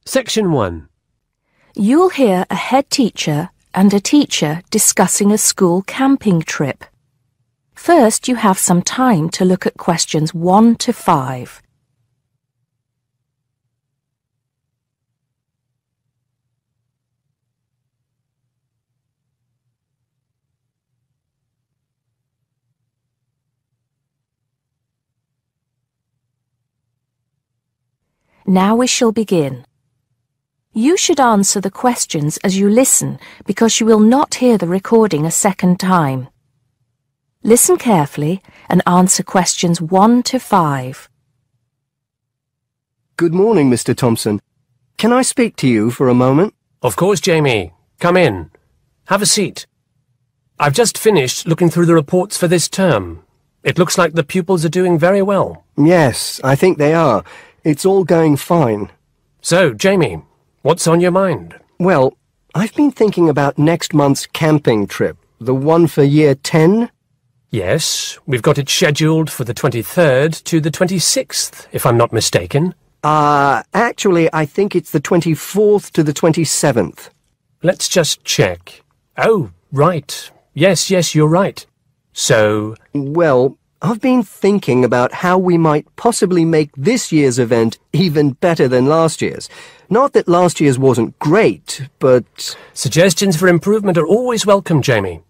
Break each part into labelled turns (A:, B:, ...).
A: Section 1.
B: You'll hear a head teacher and a teacher discussing a school camping trip. First, you have some time to look at questions 1 to 5. Now we shall begin. You should answer the questions as you listen because you will not hear the recording a second time. Listen carefully and answer questions 1 to 5.
C: Good morning, Mr. Thompson. Can I speak to you for a moment?
A: Of course, Jamie. Come in. Have a seat. I've just finished looking through the reports for this term. It looks like the pupils are doing very well.
C: Yes, I think they are. It's all going fine.
A: So, Jamie, what's on your mind?
C: Well, I've been thinking about next month's camping trip, the one for Year 10.
A: Yes, we've got it scheduled for the 23rd to the 26th, if I'm not mistaken.
C: Actually, I think it's the 24th to the 27th.
A: Let's just check. Oh, right. Yes, you're right. So...
C: Well, I've been thinking about how we might possibly make this year's event even better than last year's. Not that last year's wasn't great, but...
A: Suggestions for improvement are always welcome, Jamie.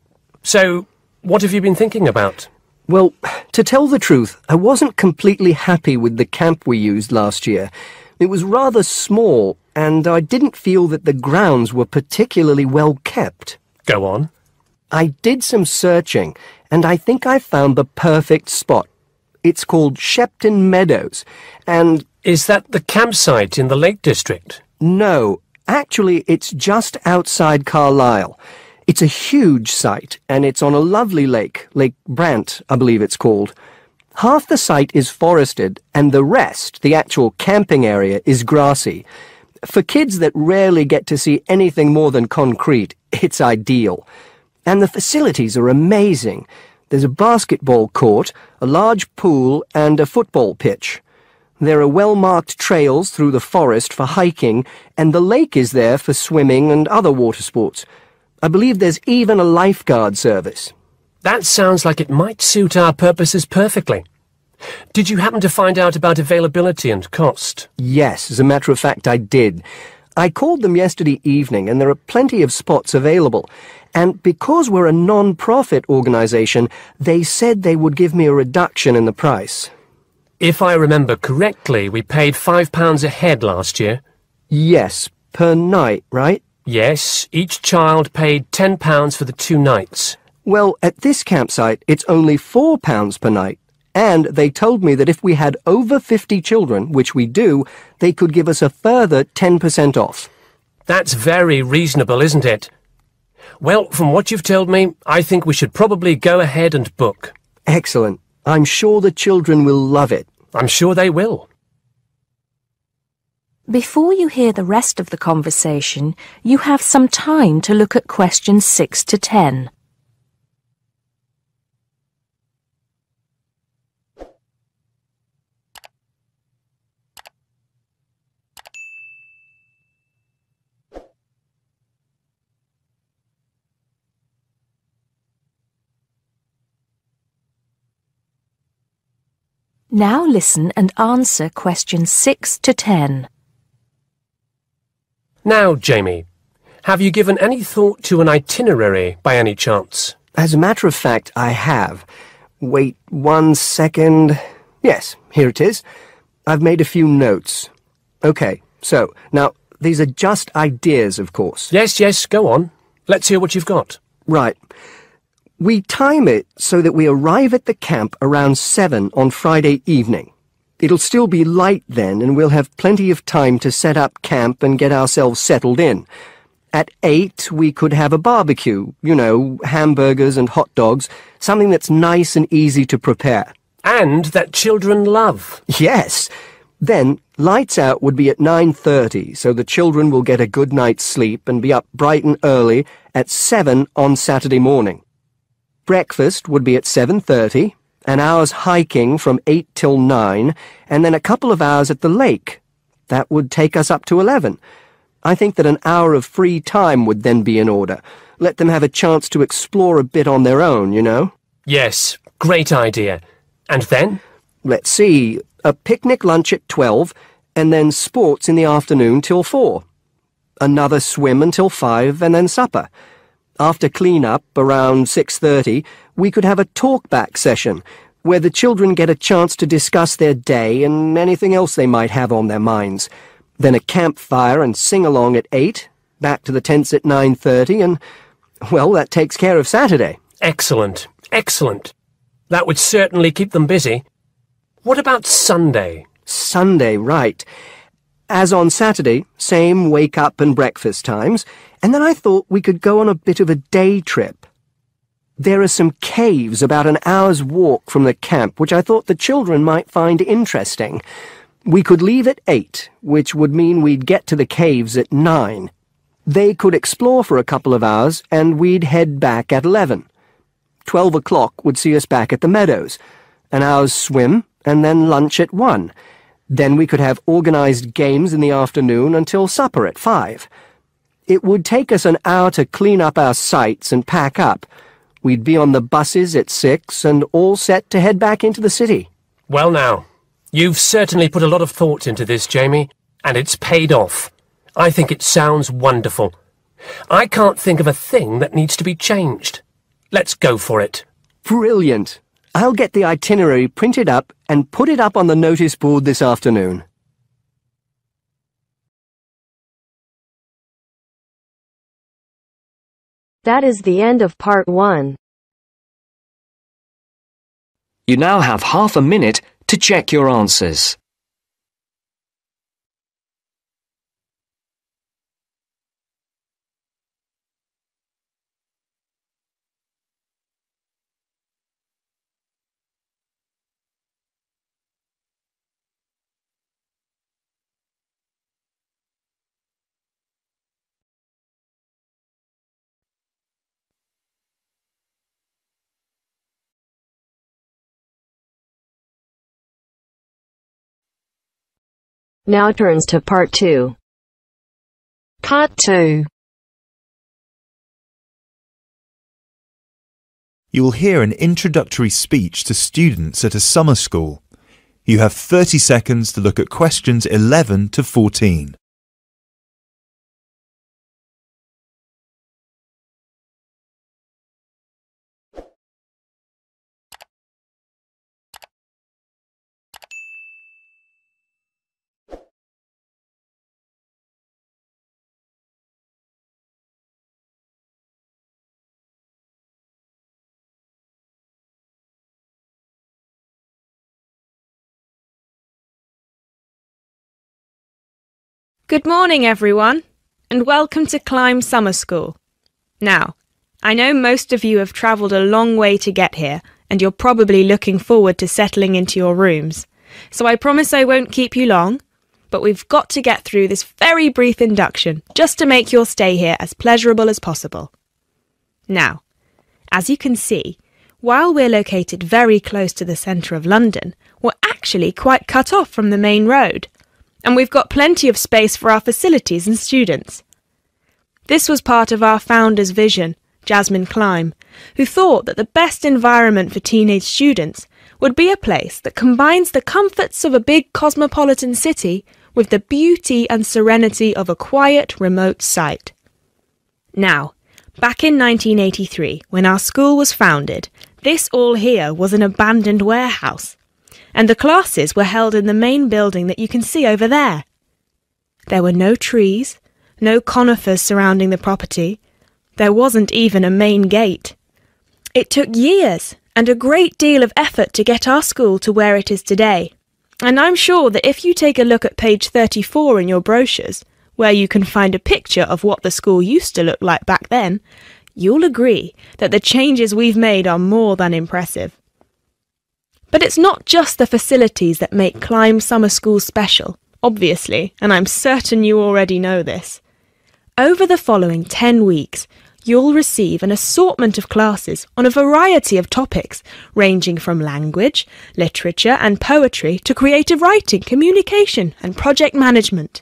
A: So, what have you been thinking about?
C: Well, to tell the truth, I wasn't completely happy with the camp we used last year. It was rather small, and I didn't feel that the grounds were particularly well kept.
A: Go on.
C: I did some searching, and I think I found the perfect spot. It's called Shepton Meadows, and...
A: Is that the campsite in the Lake District?
C: No, actually it's just outside Carlisle. It's a huge site, and it's on a lovely lake, Lake Brant, I believe it's called. Half the site is forested, and the rest, the actual camping area, is grassy. For kids that rarely get to see anything more than concrete, it's ideal. And the facilities are amazing. There's a basketball court, a large pool, and a football pitch. There are well-marked trails through the forest for hiking, and the lake is there for swimming and other water sports. I believe there's even a lifeguard service.
A: That sounds like it might suit our purposes perfectly. Did you happen to find out about availability and cost?
C: Yes, as a matter of fact, I did. I called them yesterday evening, and there are plenty of spots available. And because we're a non-profit organisation, they said they would give me a reduction in the price.
A: If I remember correctly, we paid £5 a head last year.
C: Yes, per night, right?
A: Yes, each child paid £10 for the 2 nights.
C: Well, at this campsite, it's only £4 per night. And they told me that if we had over 50 children, which we do, they could give us a further 10% off.
A: That's very reasonable, isn't it? Well, from what you've told me, I think we should probably go ahead and book.
C: Excellent. I'm sure the children will love it.
A: I'm sure they will.
B: Before you hear the rest of the conversation, you have some time to look at questions 6 to 10. Now listen and answer questions 6 to 10.
A: Now, Jamie, have you given any thought to an itinerary by any chance?
C: As a matter of fact, I have. Wait 1 second. Yes, here it is. I've made a few notes. Okay, so, now, these are just ideas, of course.
A: Yes, go on. Let's hear what you've got.
C: Right. We time it so that we arrive at the camp around 7 on Friday evening. It'll still be light then, and we'll have plenty of time to set up camp and get ourselves settled in. At 8, we could have a barbecue, you know, hamburgers and hot dogs, something that's nice and easy to prepare.
A: And that children love.
C: Yes. Then, lights out would be at 9:30, so the children will get a good night's sleep and be up bright and early at 7 on Saturday morning. Breakfast would be at 7:30, an hour's hiking from 8 till 9, and then a couple of hours at the lake. That would take us up to 11. I think that an hour of free time would then be in order. Let them have a chance to explore a bit on their own, you know?
A: Yes, great idea. And then?
C: Let's see, a picnic lunch at 12, and then sports in the afternoon till 4. Another swim until 5, and then supper. After clean-up, around 6:30, we could have a talk-back session, where the children get a chance to discuss their day and anything else they might have on their minds. Then a campfire and sing-along at 8, back to the tents at 9:30, and, well, that takes care of Saturday.
A: Excellent, excellent. That would certainly keep them busy. What about Sunday?
C: Sunday, right. As on Saturday, same wake-up and breakfast times, and then I thought we could go on a bit of a day trip. There are some caves about an hour's walk from the camp, which I thought the children might find interesting. We could leave at 8, which would mean we'd get to the caves at 9. They could explore for a couple of hours, and we'd head back at 11. 12 o'clock would see us back at the meadows. An hour's swim, and then lunch at 1. Then we could have organised games in the afternoon until supper at 5. It would take us an hour to clean up our sites and pack up. We'd be on the buses at 6 and all set to head back into the city.
A: Well now, you've certainly put a lot of thought into this, Jamie, and it's paid off. I think it sounds wonderful. I can't think of a thing that needs to be changed. Let's go for it.
C: Brilliant. I'll get the itinerary printed up and put it up on the notice board this afternoon.
D: That is the end of part 1.
E: You now have half a minute to check your answers.
D: Now turns to part 2.
F: Part 2.
G: You will hear an introductory speech to students at a summer school. You have 30 seconds to look at questions 11 to 14.
H: Good morning, everyone, and welcome to Climb Summer School. Now, I know most of you have travelled a long way to get here, and you're probably looking forward to settling into your rooms. So I promise I won't keep you long, but we've got to get through this very brief induction just to make your stay here as pleasurable as possible. Now, as you can see, while we're located very close to the centre of London, we're actually quite cut off from the main road. And we've got plenty of space for our facilities and students. This was part of our founder's vision, Jasmine Climb, who thought that the best environment for teenage students would be a place that combines the comforts of a big cosmopolitan city with the beauty and serenity of a quiet, remote site. Now, back in 1983, when our school was founded, this all here was an abandoned warehouse, and the classes were held in the main building that you can see over there. There were no trees, no conifers surrounding the property. There wasn't even a main gate. It took years and a great deal of effort to get our school to where it is today. And I'm sure that if you take a look at page 34 in your brochures, where you can find a picture of what the school used to look like back then, you'll agree that the changes we've made are more than impressive. But it's not just the facilities that make Climb Summer School special, obviously, and I'm certain you already know this. Over the following 10 weeks, you'll receive an assortment of classes on a variety of topics, ranging from language, literature and poetry to creative writing, communication and project management.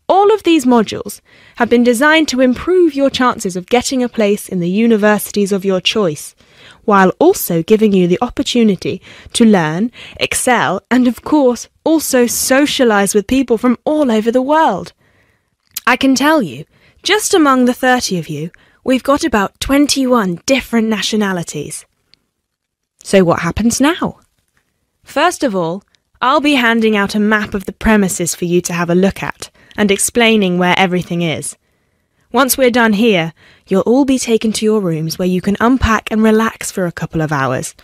H: All of these modules have been designed to improve your chances of getting a place in the universities of your choice, while also giving you the opportunity to learn, excel, and of course, also socialise with people from all over the world. I can tell you, just among the 30 of you, we've got about 21 different nationalities. So what happens now? First of all, I'll be handing out a map of the premises for you to have a look at, and explaining where everything is. Once we're done here, you'll all be taken to your rooms where you can unpack and relax for a couple of hours.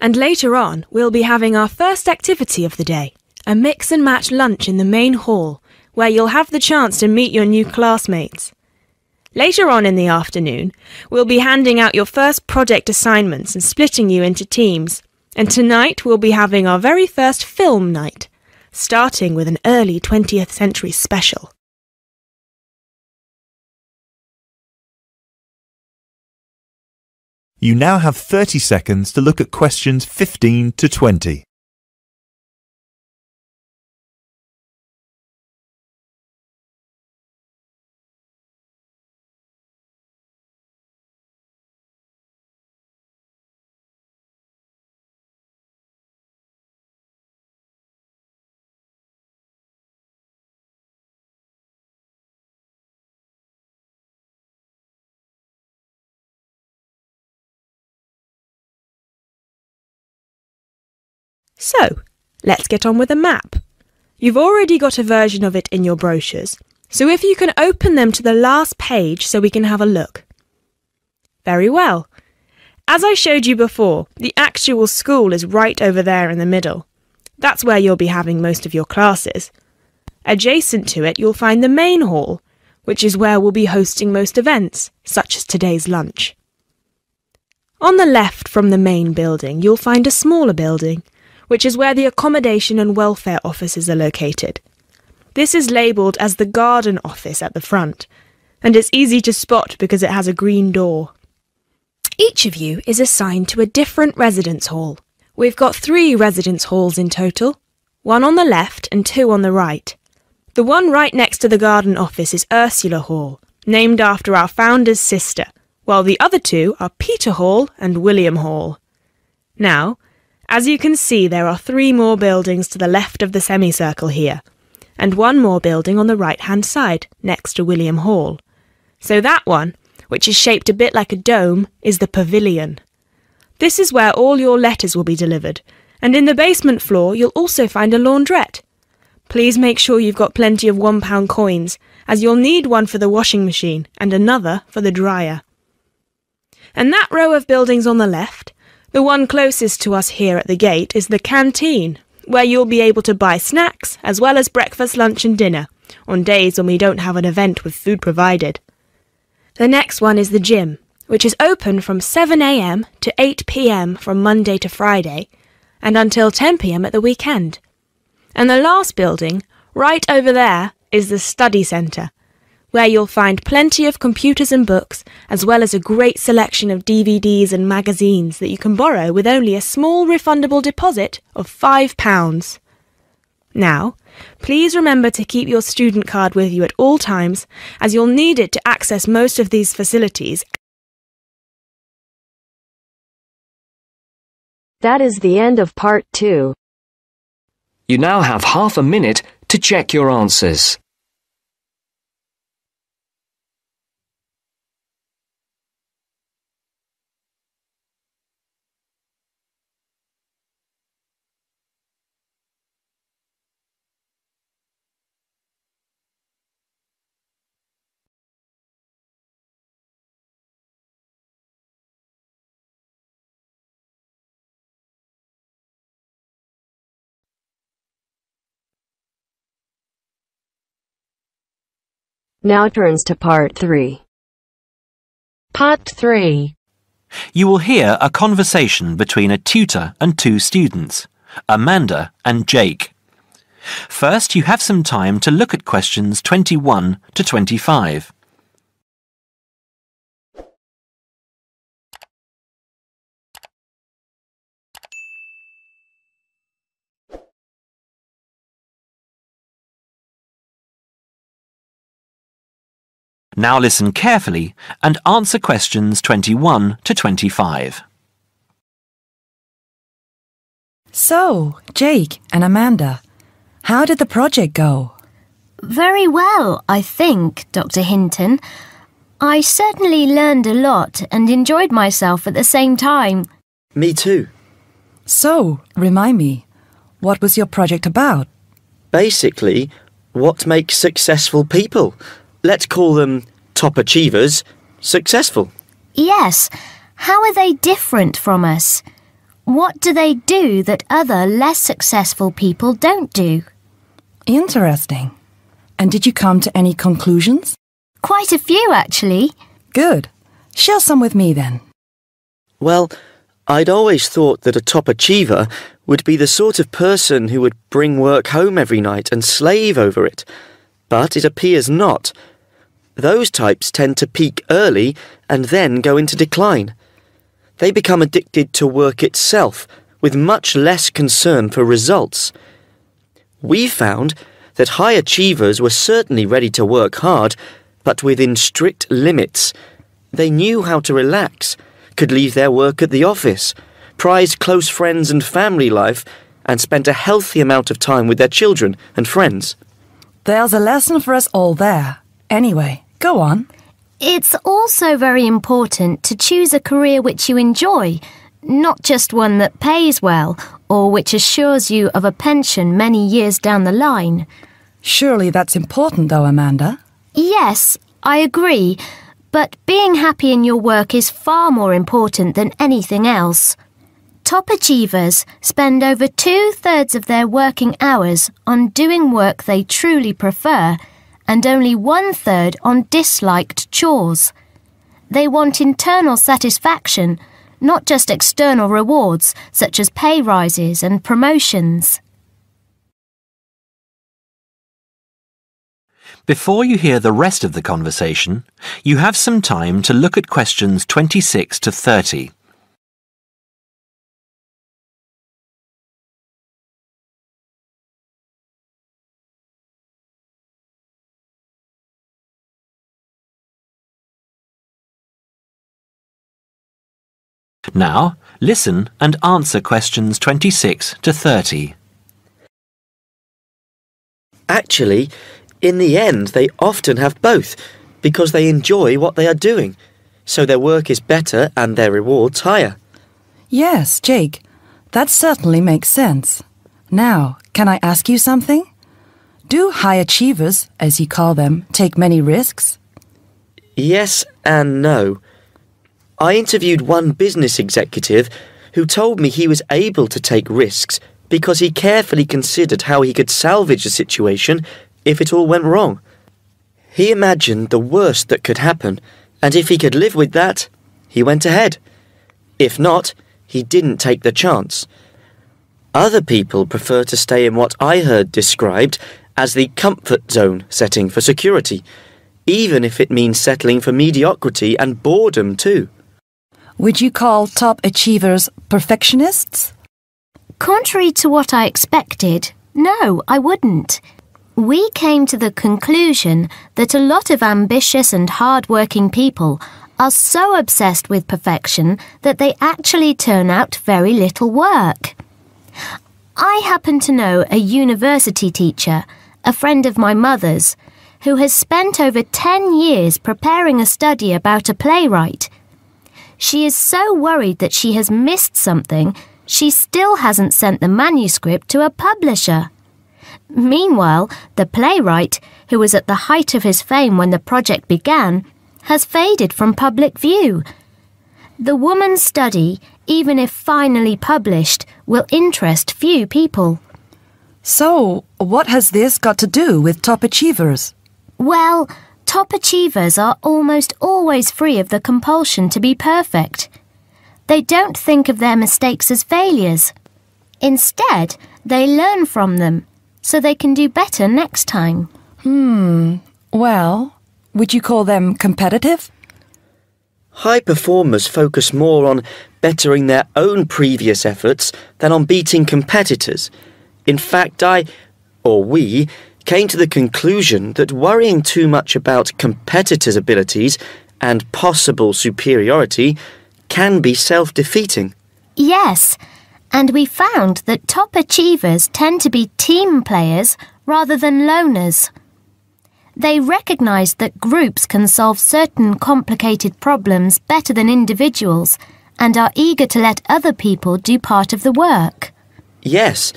H: And later on, we'll be having our first activity of the day, a mix and match lunch in the main hall, where you'll have the chance to meet your new classmates. Later on in the afternoon, we'll be handing out your first project assignments and splitting you into teams. And tonight we'll be having our very first film night, starting with an early 20th century special.
G: You now have 30 seconds to look at questions 15 to 20.
H: So, let's get on with the map. You've already got a version of it in your brochures, so if you can open them to the last page so we can have a look. Very well. As I showed you before, the actual school is right over there in the middle. That's where you'll be having most of your classes. Adjacent to it, you'll find the main hall, which is where we'll be hosting most events, such as today's lunch. On the left from the main building, you'll find a smaller building, which is where the accommodation and welfare offices are located. This is labelled as the garden office at the front, and it's easy to spot because it has a green door. Each of you is assigned to a different residence hall. We've got 3 residence halls in total, 1 on the left and 2 on the right. The one right next to the garden office is Ursula Hall, named after our founder's sister, while the other 2 are Peter Hall and William Hall. Now, as you can see, there are 3 more buildings to the left of the semicircle here, and 1 more building on the right-hand side, next to William Hall. So that one, which is shaped a bit like a dome, is the pavilion. This is where all your letters will be delivered, and in the basement floor you'll also find a laundrette. Please make sure you've got plenty of £1 coins, as you'll need one for the washing machine and another for the dryer. And that row of buildings on the left, the one closest to us here at the gate, is the canteen, where you'll be able to buy snacks as well as breakfast, lunch and dinner, on days when we don't have an event with food provided. The next one is the gym, which is open from 7 a.m. to 8 p.m. from Monday to Friday, and until 10 p.m. at the weekend. And the last building, right over there, is the study centre, where you'll find plenty of computers and books, as well as a great selection of DVDs and magazines that you can borrow with only a small refundable deposit of £5. Now, please remember to keep your student card with you at all times, as you'll need it to access most of these facilities.
D: That is the end of part 2.
E: You now have half a minute to check your answers.
D: Now turns to part 3.
F: Part 3.
I: You will hear a conversation between a tutor and 2 students, Amanda and Jake. First, you have some time to look at questions 21 to 25. Now listen carefully and answer questions 21 to 25.
J: So, Jake and Amanda, how did the project go?
K: Very well, I think, Dr. Hinton. I certainly learned a lot and enjoyed myself at the same time.
L: Me too.
J: So, remind me, what was your project about?
L: Basically, what makes successful people? Let's call them top achievers successful.
K: Yes. How are they different from us? What do they do that other less successful people don't do?
J: Interesting. And did you come to any conclusions?
K: Quite a few, actually.
J: Good. Share some with me then.
L: Well, I'd always thought that a top achiever would be the sort of person who would bring work home every night and slave over it. But it appears not. Those types tend to peak early and then go into decline. They become addicted to work itself, with much less concern for results. We found that high achievers were certainly ready to work hard, but within strict limits. They knew how to relax, could leave their work at the office, prized close friends and family life, and spent a healthy amount of time with their children and friends.
J: There's a lesson for us all there. Anyway, go on.
K: It's also very important to choose a career which you enjoy, not just one that pays well or which assures you of a pension many years down the line.
J: Surely that's important though, Amanda.
K: Yes, I agree, but being happy in your work is far more important than anything else. Top achievers spend over 2/3 of their working hours on doing work they truly prefer, and only 1/3 on disliked chores. They want internal satisfaction, not just external rewards such as pay rises and promotions.
I: Before you hear the rest of the conversation, you have some time to look at questions 26 to 30. Now, listen and answer questions 26 to 30.
L: Actually, in the end, they often have both, because they enjoy what they are doing, so their work is better and their rewards higher.
J: Yes, Jake, that certainly makes sense. Now, can I ask you something? Do high achievers, as you call them, take many risks?
L: Yes and no. I interviewed one business executive who told me he was able to take risks because he carefully considered how he could salvage a situation if it all went wrong. He imagined the worst that could happen, and if he could live with that, he went ahead. If not, he didn't take the chance. Other people prefer to stay in what I heard described as the comfort zone setting for security, even if it means settling for mediocrity and boredom too.
J: Would you call top achievers perfectionists?
K: Contrary to what I expected, no, I wouldn't. We came to the conclusion that a lot of ambitious and hard-working people are so obsessed with perfection that they actually turn out very little work. I happen to know a university teacher, a friend of my mother's, who has spent over 10 years preparing a study about a playwright. She is so worried that she has missed something, she still hasn't sent the manuscript to a publisher. Meanwhile, the playwright, who was at the height of his fame when the project began, has faded from public view. The woman's study, even if finally published, will interest few people.
J: So, what has this got to do with top achievers?
K: Well, top achievers are almost always free of the compulsion to be perfect. They don't think of their mistakes as failures. Instead, they learn from them, so they can do better next time.
J: Well, would you call them competitive?
L: High performers focus more on bettering their own previous efforts than on beating competitors. In fact, we came to the conclusion that worrying too much about competitors' abilities and possible superiority can be self-defeating.
K: Yes, and we found that top achievers tend to be team players rather than loners. They recognise that groups can solve certain complicated problems better than individuals and are eager to let other people do part of the work.
L: Yes,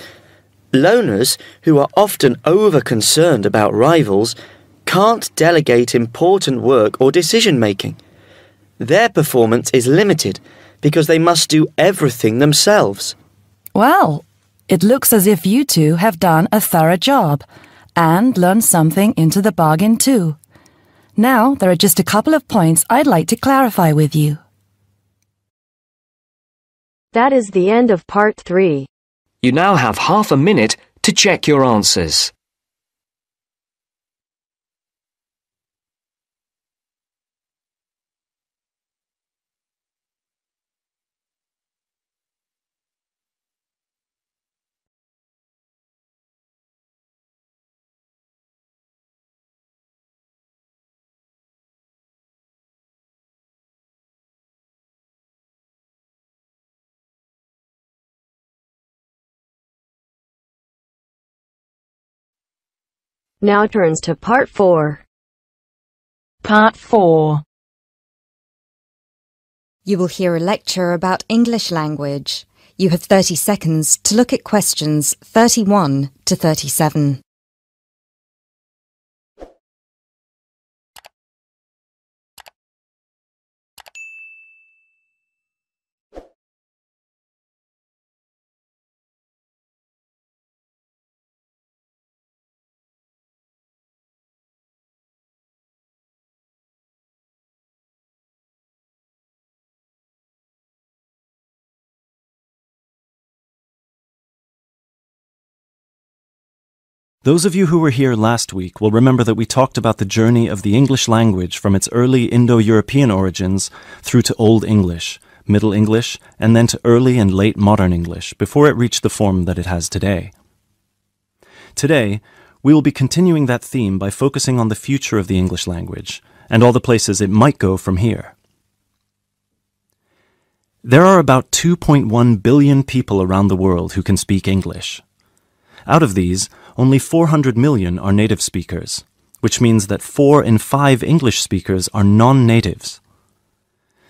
L: loners, who are often over-concerned about rivals, can't delegate important work or decision-making. Their performance is limited because they must do everything themselves.
J: Well, it looks as if you two have done a thorough job and learned something into the bargain too. Now, there are just a couple of points I'd like to clarify with you.
D: That is the end of part 3.
E: You now have half a minute to check your answers.
D: Now turns to part 4.
F: Part 4.
M: You will hear a lecture about English language. You have 30 seconds to look at questions 31 to 37.
N: Those of you who were here last week will remember that we talked about the journey of the English language from its early Indo-European origins through to Old English, Middle English, and then to early and late modern English before it reached the form that it has today. Today, we will be continuing that theme by focusing on the future of the English language and all the places it might go from here. There are about 2.1 billion people around the world who can speak English. Out of these, only 400 million are native speakers, which means that 4 in 5 English speakers are non-natives.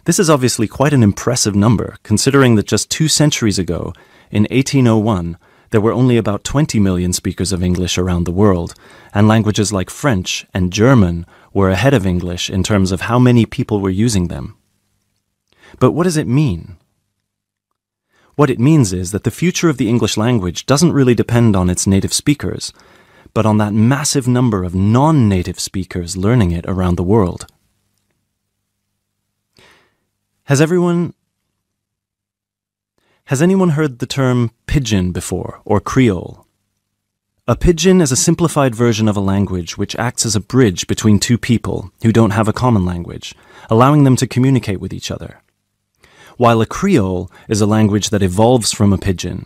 N: This is obviously quite an impressive number, considering that just 2 centuries ago, in 1801, there were only about 20 million speakers of English around the world, and languages like French and German were ahead of English in terms of how many people were using them. But what does it mean? What it means is that the future of the English language doesn't really depend on its native speakers, but on that massive number of non-native speakers learning it around the world. Has anyone heard the term pidgin before, or Creole? A pidgin is a simplified version of a language which acts as a bridge between two people who don't have a common language, allowing them to communicate with each other. While a Creole is a language that evolves from a pidgin,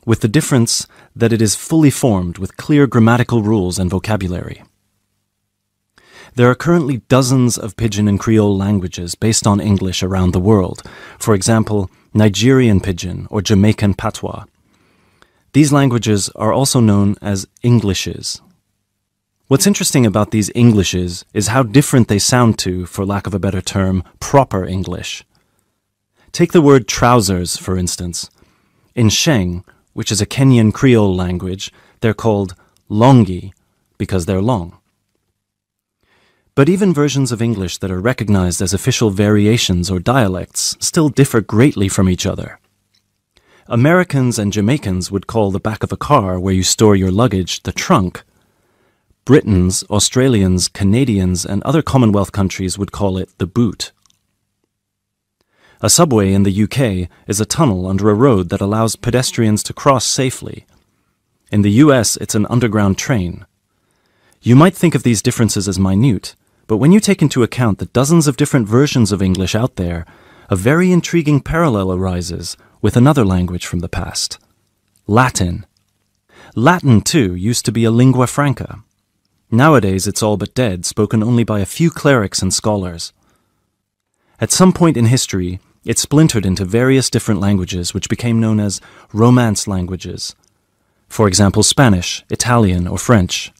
N: with the difference that it is fully formed with clear grammatical rules and vocabulary. There are currently dozens of pidgin and Creole languages based on English around the world, for example, Nigerian pidgin or Jamaican patois. These languages are also known as Englishes. What's interesting about these Englishes is how different they sound to, for lack of a better term, proper English. Take the word trousers, for instance. In Sheng, which is a Kenyan Creole language, they're called longi because they're long. But even versions of English that are recognized as official variations or dialects still differ greatly from each other. Americans and Jamaicans would call the back of a car where you store your luggage the trunk. Britons, Australians, Canadians, and other Commonwealth countries would call it the boot. A subway in the UK is a tunnel under a road that allows pedestrians to cross safely. In the US, it's an underground train. You might think of these differences as minute, but when you take into account the dozens of different versions of English out there, a very intriguing parallel arises with another language from the past, Latin. Latin, too, used to be a lingua franca. Nowadays it's all but dead, spoken only by a few clerics and scholars. At some point in history, it splintered into various different languages which became known as Romance languages. For example, Spanish, Italian, or French.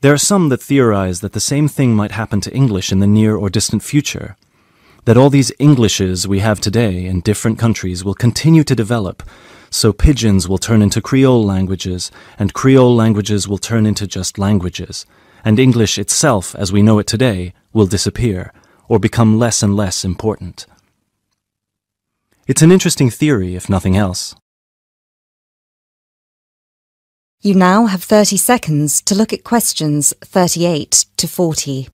N: There are some that theorize that the same thing might happen to English in the near or distant future, that all these Englishes we have today in different countries will continue to develop, so pidgins will turn into Creole languages, and Creole languages will turn into just languages, and English itself, as we know it today, will disappear, or become less and less important. It's an interesting theory, if nothing else.
M: You now have 30 seconds to look at questions 38 to 40.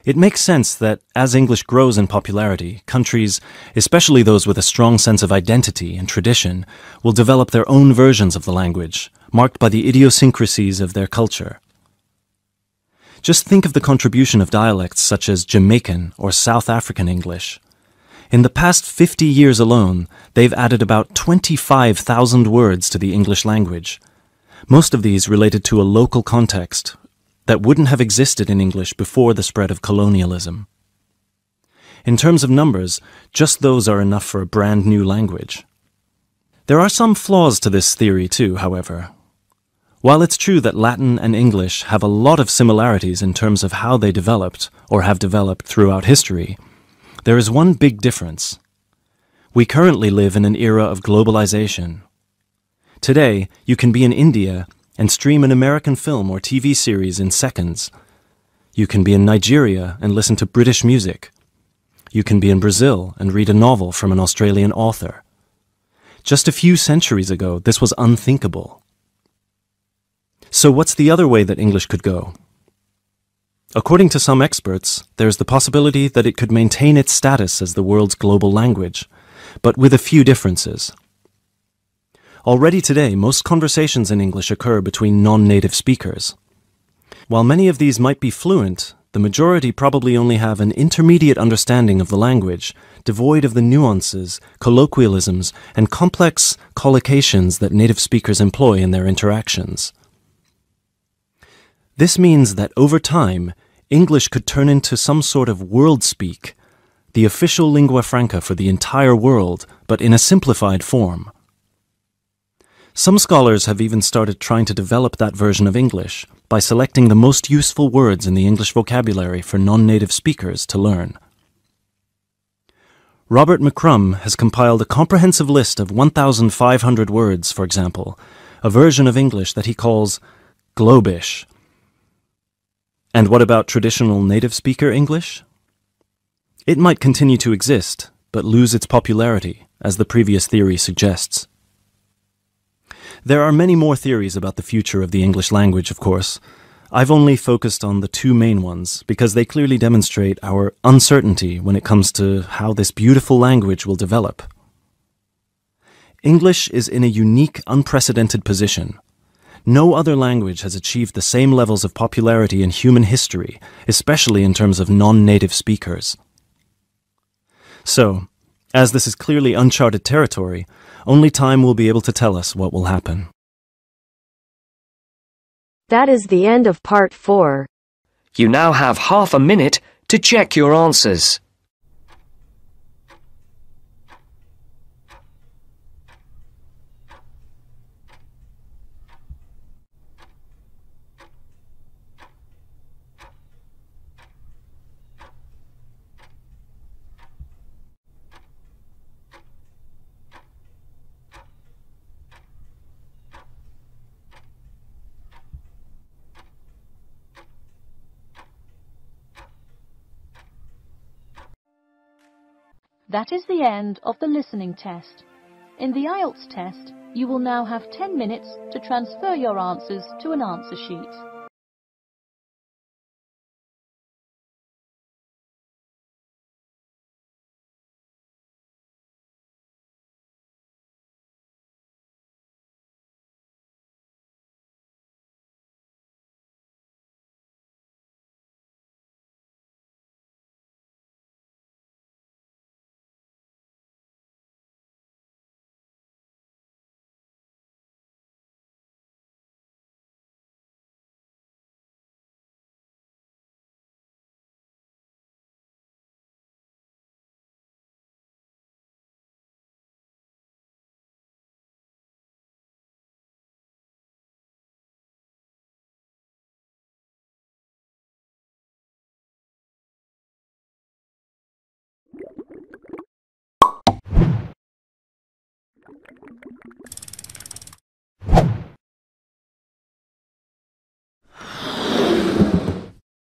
N: It makes sense that, as English grows in popularity, countries, especially those with a strong sense of identity and tradition, will develop their own versions of the language, marked by the idiosyncrasies of their culture. Just think of the contribution of dialects such as Jamaican or South African English. In the past 50 years alone, they've added about 25,000 words to the English language. Most of these related to a local context that wouldn't have existed in English before the spread of colonialism. In terms of numbers, just those are enough for a brand new language. There are some flaws to this theory too, however. While it's true that Latin and English have a lot of similarities in terms of how they developed, or have developed throughout history, there is one big difference. We currently live in an era of globalization. Today, you can be in India and stream an American film or TV series in seconds. You can be in Nigeria and listen to British music. You can be in Brazil and read a novel from an Australian author. Just a few centuries ago, this was unthinkable. So what's the other way that English could go? According to some experts, there's the possibility that it could maintain its status as the world's global language, but with a few differences. Already today, most conversations in English occur between non-native speakers. While many of these might be fluent, the majority probably only have an intermediate understanding of the language, devoid of the nuances, colloquialisms, and complex collocations that native speakers employ in their interactions. This means that over time, English could turn into some sort of world speak, the official lingua franca for the entire world, but in a simplified form. Some scholars have even started trying to develop that version of English by selecting the most useful words in the English vocabulary for non-native speakers to learn. Robert McCrum has compiled a comprehensive list of 1,500 words, for example, a version of English that he calls Globish. And what about traditional native speaker English? It might continue to exist, but lose its popularity, as the previous theory suggests. There are many more theories about the future of the English language, of course. I've only focused on the two main ones, because they clearly demonstrate our uncertainty when it comes to how this beautiful language will develop. English is in a unique, unprecedented position. No other language has achieved the same levels of popularity in human history, especially in terms of non-native speakers. So, as this is clearly uncharted territory, only time will be able to tell us what will happen.
D: That is the end of part 4.
E: You now have half a minute to check your answers.
B: That is the end of the listening test.
O: In the IELTS test, you will now have 10 minutes to transfer your answers to an answer sheet.